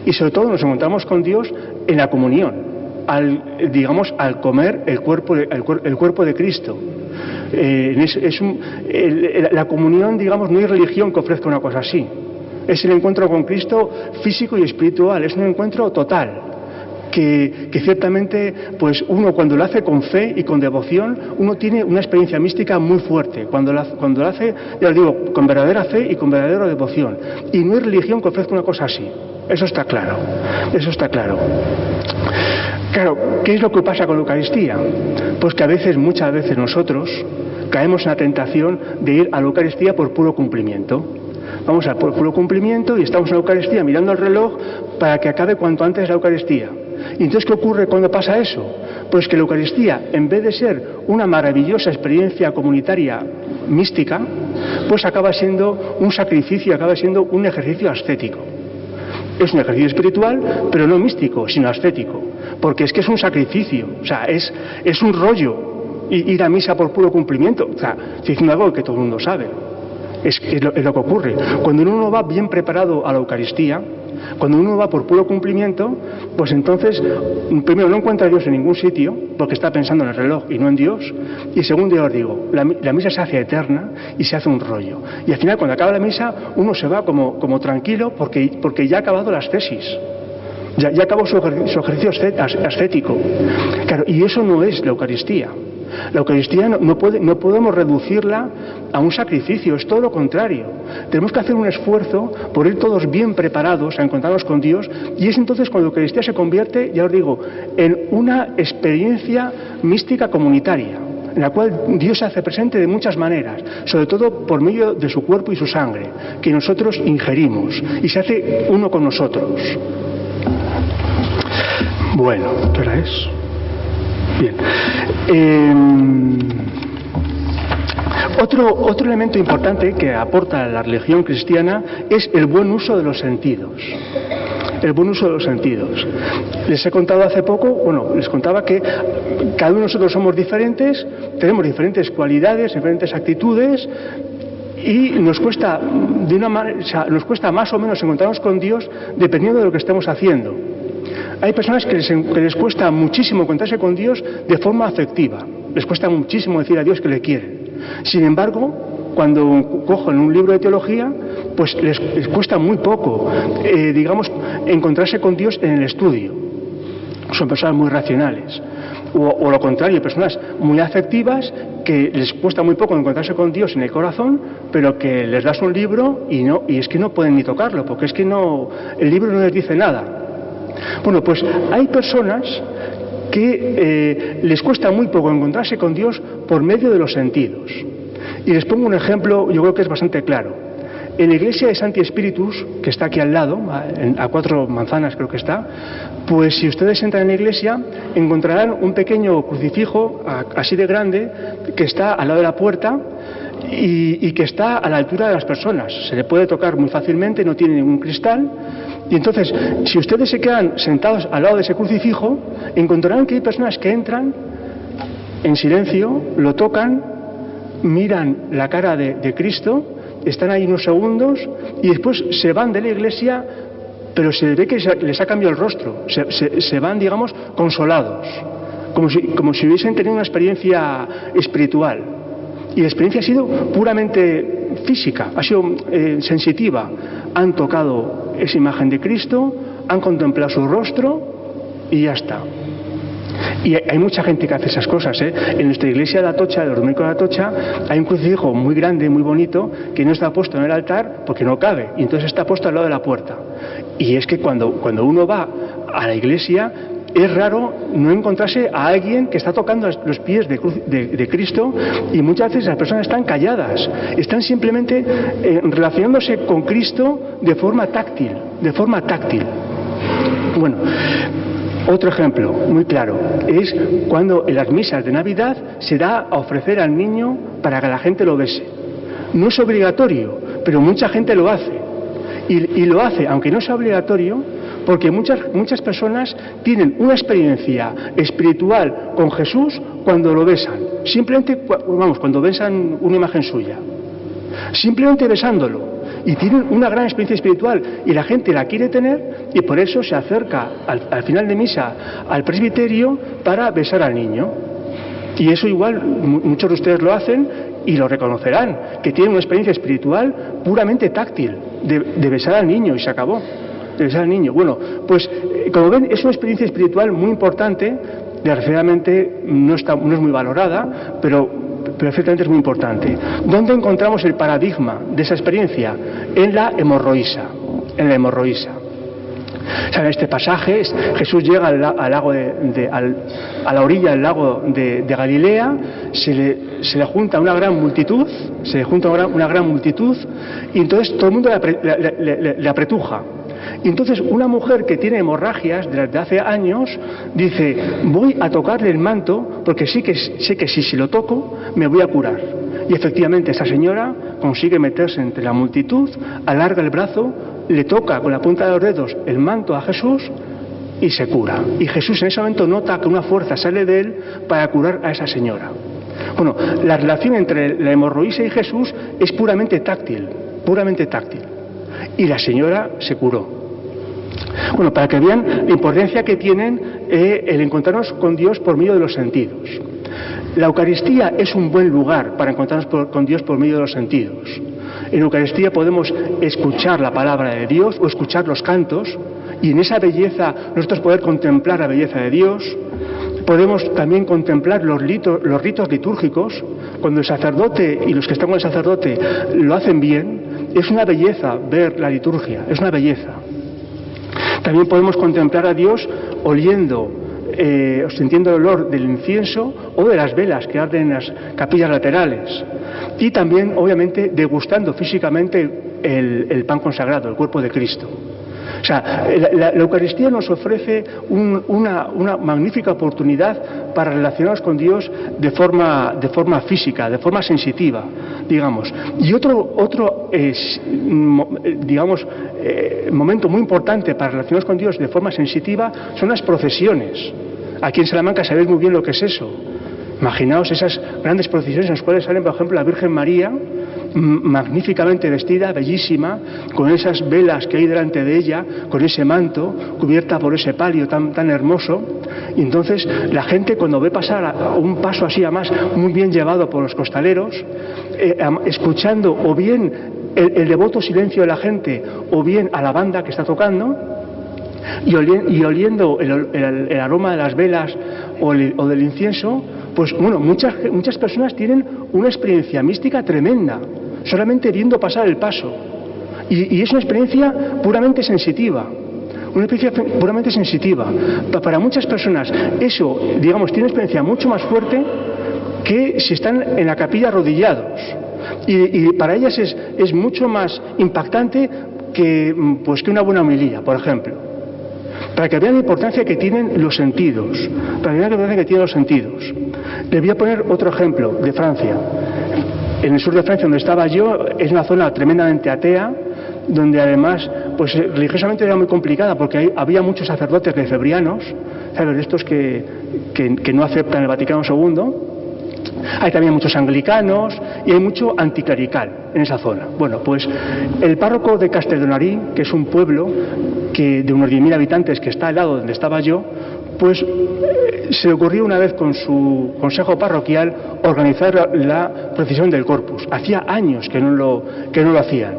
y sobre todo nos encontramos con Dios en la comunión, al comer el cuerpo de Cristo. La comunión, digamos, no hay religión que ofrezca una cosa así. Es el encuentro con Cristo físico y espiritual, es un encuentro total. Que ciertamente, pues uno cuando lo hace con fe y con devoción, uno tiene una experiencia mística muy fuerte. Cuando lo hace, ya os digo, con verdadera fe y con verdadera devoción. Y no hay religión que ofrezca una cosa así. Eso está claro. Eso está claro. Claro, ¿qué es lo que pasa con la Eucaristía? Pues que muchas veces nosotros caemos en la tentación de ir a la Eucaristía por puro cumplimiento. Vamos a por puro cumplimiento y estamos en la Eucaristía mirando el reloj para que acabe cuanto antes la Eucaristía. Y entonces, ¿qué ocurre cuando pasa eso? Pues que la Eucaristía, en vez de ser una maravillosa experiencia comunitaria mística, pues acaba siendo un sacrificio, acaba siendo un ejercicio ascético. Es un ejercicio espiritual, pero no místico, sino ascético. Porque es que es un sacrificio, o sea, es un rollo ir a misa por puro cumplimiento. O sea, estoy diciendo algo que todo el mundo sabe. Es lo que ocurre. Cuando uno va bien preparado a la Eucaristía, cuando uno va por puro cumplimiento, pues entonces, primero, no encuentra a Dios en ningún sitio, porque está pensando en el reloj y no en Dios, y segundo, ya os digo, la misa se hace eterna y se hace un rollo. Y al final, cuando acaba la misa, uno se va como tranquilo, porque ya ha acabado las tesis. Ya acabó su ejercicio ascético. Claro, y eso no es la Eucaristía. La Eucaristía no podemos reducirla a un sacrificio, es todo lo contrario. Tenemos que hacer un esfuerzo por ir todos bien preparados a encontrarnos con Dios, y es entonces cuando la Eucaristía se convierte, ya os digo, en una experiencia mística comunitaria, en la cual Dios se hace presente de muchas maneras, sobre todo por medio de su cuerpo y su sangre, que nosotros ingerimos, y se hace uno con nosotros. Bueno, ¿qué hora es? Bien. Otro elemento importante que aporta la religión cristiana es el buen uso de los sentidos. El buen uso de los sentidos. Les he contado hace poco, les contaba que cada uno de nosotros somos diferentes, tenemos diferentes cualidades, diferentes actitudes, y nos cuesta nos cuesta más o menos encontrarnos con Dios dependiendo de lo que estemos haciendo. Hay personas que les cuesta muchísimo encontrarse con Dios de forma afectiva. Les cuesta muchísimo decir a Dios que le quieren. Sin embargo, cuando cogen un libro de teología, pues les cuesta muy poco, encontrarse con Dios en el estudio. Son personas muy racionales. O lo contrario, personas muy afectivas que les cuesta muy poco encontrarse con Dios en el corazón, pero que les das un libro y es que no pueden ni tocarlo, porque es que el libro no les dice nada. Bueno, pues hay personas que les cuesta muy poco encontrarse con Dios por medio de los sentidos. Y les pongo un ejemplo, yo creo que es bastante claro. En la iglesia de Sancti Spiritus, que está aquí al lado, a 4 manzanas creo que está, pues si ustedes entran en la iglesia, encontrarán un pequeño crucifijo así de grande que está al lado de la puerta y que está a la altura de las personas. Se le puede tocar muy fácilmente, no tiene ningún cristal. Y entonces, si ustedes se quedan sentados al lado de ese crucifijo, encontrarán que hay personas que entran en silencio, lo tocan, miran la cara de Cristo, están ahí unos segundos y después se van de la iglesia, pero se ve que les ha cambiado el rostro, se van, digamos, consolados, como si hubiesen tenido una experiencia espiritual. Y la experiencia ha sido puramente física, ha sido sensitiva. Han tocado esa imagen de Cristo, han contemplado su rostro y ya está. Y hay mucha gente que hace esas cosas, ¿eh? En nuestra iglesia de Atocha, de los dominicos de Atocha, hay un crucifijo muy grande, muy bonito, que no está puesto en el altar porque no cabe, y entonces está puesto al lado de la puerta. Y es que cuando uno va a la iglesia, es raro no encontrarse a alguien que está tocando los pies de Cristo, y muchas veces las personas están calladas, están simplemente relacionándose con Cristo de forma táctil, Bueno, otro ejemplo muy claro es cuando en las misas de Navidad se da a ofrecer al niño para que la gente lo bese. No es obligatorio, pero mucha gente lo hace. Y lo hace, aunque no sea obligatorio, porque muchas personas tienen una experiencia espiritual con Jesús cuando lo besan. Simplemente, cuando besan una imagen suya. Simplemente besándolo. Y tienen una gran experiencia espiritual y la gente la quiere tener, y por eso se acerca al final de misa al presbiterio para besar al niño. Y eso igual muchos de ustedes lo hacen y lo reconocerán, que tienen una experiencia espiritual puramente táctil de besar al niño, y se acabó, de besar al niño. Bueno, pues como ven, es una experiencia espiritual muy importante. Desgraciadamente no es muy valorada, pero perfectamente es muy importante. ¿Dónde encontramos el paradigma de esa experiencia? En la hemorroísa. O sea, en este pasaje Jesús llega a la orilla del lago de Galilea, se le junta una gran multitud, y entonces todo el mundo le apretuja. Y entonces una mujer que tiene hemorragias desde hace años dice: voy a tocarle el manto porque sé que si lo toco me voy a curar. Y efectivamente esa señora consigue meterse entre la multitud, alarga el brazo, le toca con la punta de los dedos el manto a Jesús y se cura. Y Jesús en ese momento nota que una fuerza sale de él para curar a esa señora. Bueno, la relación entre la hemorroísa y Jesús es puramente táctil. Y la señora se curó. Bueno, para que vean la importancia que tienen el encontrarnos con Dios por medio de los sentidos. La Eucaristía es un buen lugar para encontrarnos con Dios por medio de los sentidos. En la Eucaristía podemos escuchar la palabra de Dios o escuchar los cantos, y en esa belleza nosotros poder contemplar la belleza de Dios. Podemos también contemplar los ritos litúrgicos. Cuando el sacerdote y los que están con el sacerdote lo hacen bien, es una belleza ver la liturgia, es una belleza. También podemos contemplar a Dios oliendo o sintiendo el olor del incienso o de las velas que arden en las capillas laterales. Y también, obviamente, degustando físicamente el pan consagrado, el cuerpo de Cristo. O sea, la Eucaristía nos ofrece una magnífica oportunidad para relacionarnos con Dios de forma física, de forma sensitiva, digamos. Y otro momento muy importante para relacionarnos con Dios de forma sensitiva son las procesiones. Aquí en Salamanca sabéis muy bien lo que es eso. Imaginaos esas grandes procesiones en las cuales salen, por ejemplo, la Virgen María, magníficamente vestida, bellísima, con esas velas que hay delante de ella, con ese manto, cubierta por ese palio tan hermoso. Y entonces la gente, cuando ve pasar a un paso así, además muy bien llevado por los costaleros, escuchando o bien el devoto silencio de la gente o bien a la banda que está tocando, y oliendo el aroma de las velas o del incienso, pues bueno, muchas personas tienen una experiencia mística tremenda, solamente viendo pasar el paso. Y es una experiencia puramente sensitiva. Para muchas personas eso, digamos, tiene una experiencia mucho más fuerte que si están en la capilla arrodillados. Y para ellas es mucho más impactante que una buena homilía, por ejemplo. Para que vean la importancia que tienen los sentidos. Les voy a poner otro ejemplo de Francia. En el sur de Francia, donde estaba yo, es una zona tremendamente atea, donde además, pues religiosamente era muy complicada, porque había muchos sacerdotes lefebrianos, ¿sabes? De estos que no aceptan el Vaticano II. Hay también muchos anglicanos y hay mucho anticlerical en esa zona. Bueno, pues el párroco de Castellonarí, que es un pueblo de unos 10.000 habitantes que está al lado donde estaba yo, pues se le ocurrió una vez con su consejo parroquial organizar la procesión del Corpus. Hacía años que no lo hacían.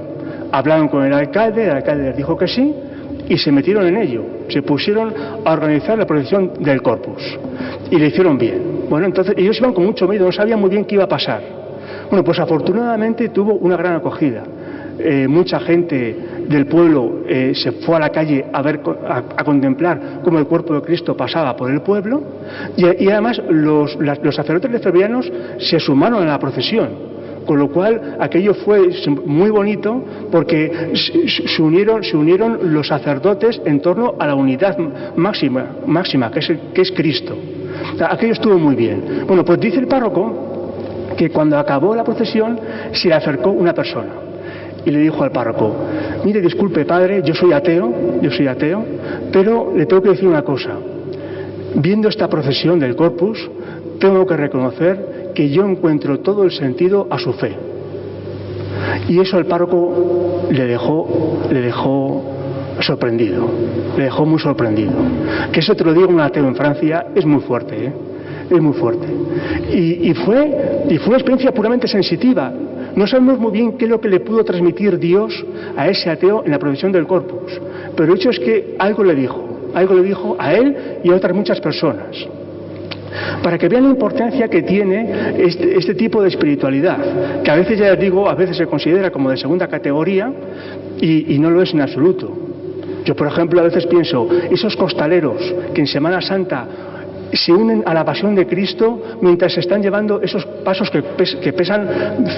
Hablaron con el alcalde les dijo que sí y se metieron en ello. Se pusieron a organizar la procesión del Corpus y le hicieron bien. Bueno, entonces ellos iban con mucho miedo, no sabían muy bien qué iba a pasar. Bueno, pues afortunadamente tuvo una gran acogida. Mucha gente del pueblo se fue a la calle a contemplar cómo el cuerpo de Cristo pasaba por el pueblo y además los sacerdotes lefebrianos se sumaron a la procesión, con lo cual aquello fue muy bonito porque se unieron los sacerdotes en torno a la unidad máxima que es Cristo. Aquello estuvo muy bien. Bueno, pues dice el párroco que cuando acabó la procesión se le acercó una persona y le dijo al párroco: mire, disculpe padre, yo soy ateo, pero le tengo que decir una cosa. Viendo esta procesión del Corpus, tengo que reconocer que yo encuentro todo el sentido a su fe. Y eso al párroco le dejó sorprendido, le dejó muy sorprendido. Que eso te lo diga un ateo en Francia es muy fuerte, es muy fuerte. Y fue una experiencia puramente sensitiva. No sabemos muy bien qué es lo que le pudo transmitir Dios a ese ateo en la procesión del Corpus, pero el hecho es que algo le dijo a él y a otras muchas personas, para que vean la importancia que tiene este tipo de espiritualidad, que a veces, ya les digo, a veces se considera como de segunda categoría y no lo es en absoluto. Yo, por ejemplo, a veces pienso, esos costaleros que en Semana Santa se unen a la pasión de Cristo mientras se están llevando esos pasos que pesan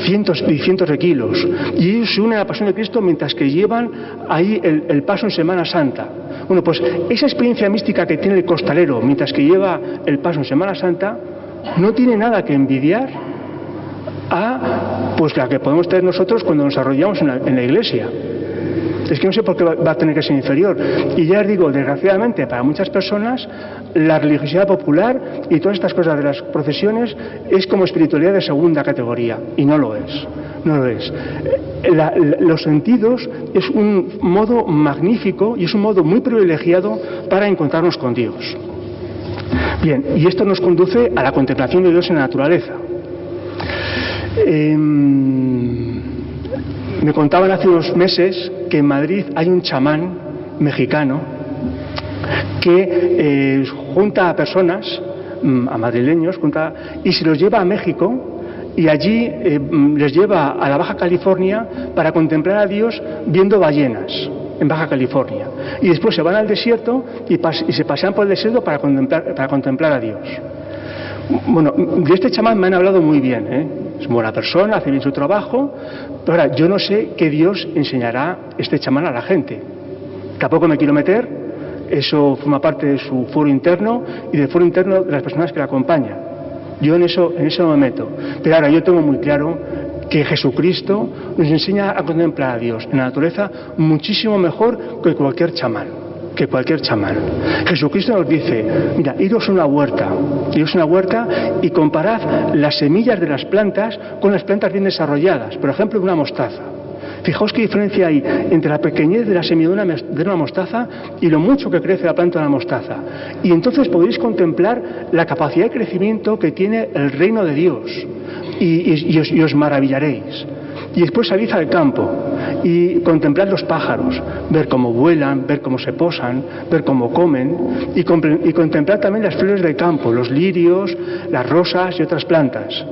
cientos y cientos de kilos, y ellos se unen a la pasión de Cristo mientras que llevan ahí el paso en Semana Santa. Bueno, pues esa experiencia mística que tiene el costalero mientras que lleva el paso en Semana Santa no tiene nada que envidiar a pues la que podemos tener nosotros cuando nos arrollamos en la iglesia. Es que no sé por qué va a tener que ser inferior. Y ya os digo, desgraciadamente, para muchas personas, la religiosidad popular y todas estas cosas de las procesiones es como espiritualidad de segunda categoría. Y no lo es. No lo es. Los sentidos es un modo magnífico y es un modo muy privilegiado para encontrarnos con Dios. Bien, y esto nos conduce a la contemplación de Dios en la naturaleza. Me contaban hace unos meses que en Madrid hay un chamán mexicano que junta a personas, a madrileños, y se los lleva a México y allí les lleva a la Baja California para contemplar a Dios viendo ballenas en Baja California. Y después se van al desierto y se pasean por el desierto para contemplar a Dios. Bueno, de este chamán me han hablado muy bien, es buena persona, hace bien su trabajo, pero ahora yo no sé qué Dios enseñará este chamán a la gente. Tampoco me quiero meter, eso forma parte de su foro interno y del foro interno de las personas que la acompañan. Yo en eso no me meto. Pero ahora yo tengo muy claro que Jesucristo nos enseña a contemplar a Dios en la naturaleza muchísimo mejor que cualquier chamán. Jesucristo nos dice: mira, iros a una huerta y comparad las semillas de las plantas con las plantas bien desarrolladas, por ejemplo, de una mostaza. Fijaos qué diferencia hay entre la pequeñez de la semilla de una mostaza y lo mucho que crece la planta de la mostaza. Y entonces podréis contemplar la capacidad de crecimiento que tiene el reino de Dios y os maravillaréis. Y después salid al campo y contemplad los pájaros, ver cómo vuelan, ver cómo se posan, ver cómo comen y contemplad también las flores del campo, los lirios, las rosas y otras plantas.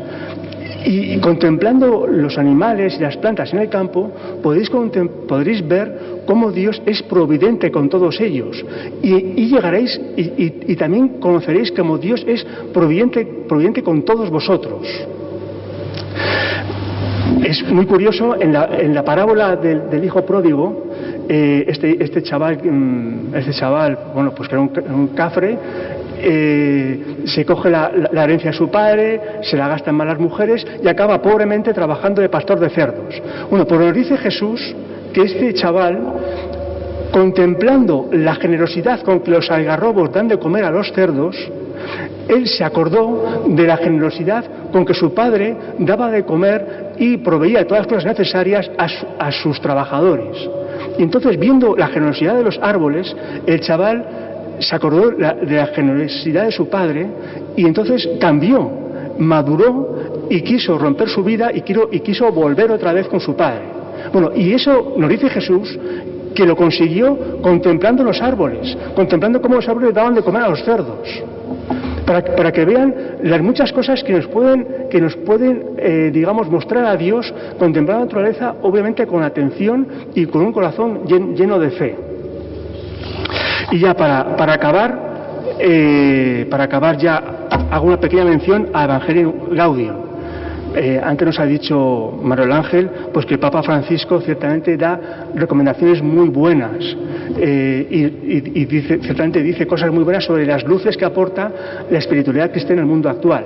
Y contemplando los animales y las plantas en el campo podréis ver cómo Dios es providente con todos ellos y llegaréis y también conoceréis cómo Dios es providente con todos vosotros. Es muy curioso, en la parábola del hijo pródigo, este chaval, bueno, pues que era un cafre, se coge la herencia de su padre, se la gasta en malas mujeres y acaba pobremente trabajando de pastor de cerdos. Bueno, pues nos dice Jesús que este chaval, contemplando la generosidad con que los algarrobos dan de comer a los cerdos, él se acordó de la generosidad con que su padre daba de comer y proveía de todas las cosas necesarias a sus trabajadores. Y entonces, viendo la generosidad de los árboles, el chaval se acordó de la generosidad de su padre y entonces cambió, maduró y quiso romper su vida y quiso volver otra vez con su padre. Bueno, y eso nos dice Jesús, que lo consiguió contemplando los árboles, contemplando cómo los árboles daban de comer a los cerdos. Para que vean las muchas cosas que nos pueden digamos, mostrar a Dios, contemplar la naturaleza, obviamente con atención y con un corazón lleno de fe. Y ya para acabar ya hago una pequeña mención a Evangelii Gaudium. Antes nos ha dicho Manuel Ángel pues que el Papa Francisco ciertamente da recomendaciones muy buenas y ciertamente dice cosas muy buenas sobre las luces que aporta la espiritualidad cristiana en el mundo actual.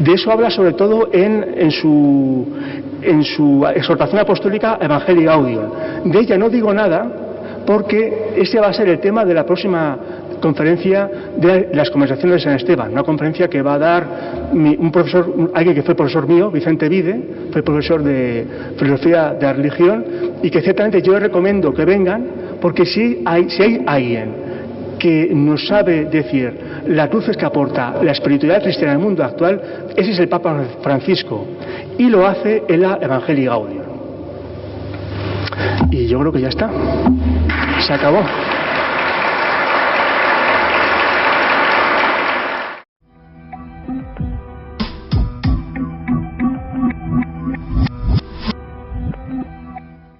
De eso habla sobre todo en su exhortación apostólica Evangelii Gaudium. De ella no digo nada porque ese va a ser el tema de la próxima conferencia de las conversaciones de San Esteban, una conferencia que va a dar un profesor, alguien que fue profesor mío, Vicente Vide, fue profesor de filosofía de la religión, y que ciertamente yo les recomiendo que vengan, porque si hay alguien que nos sabe decir las luces que aporta la espiritualidad cristiana en el mundo actual, ese es el Papa Francisco, y lo hace en la Evangelii Gaudium. Y yo creo que ya está, se acabó.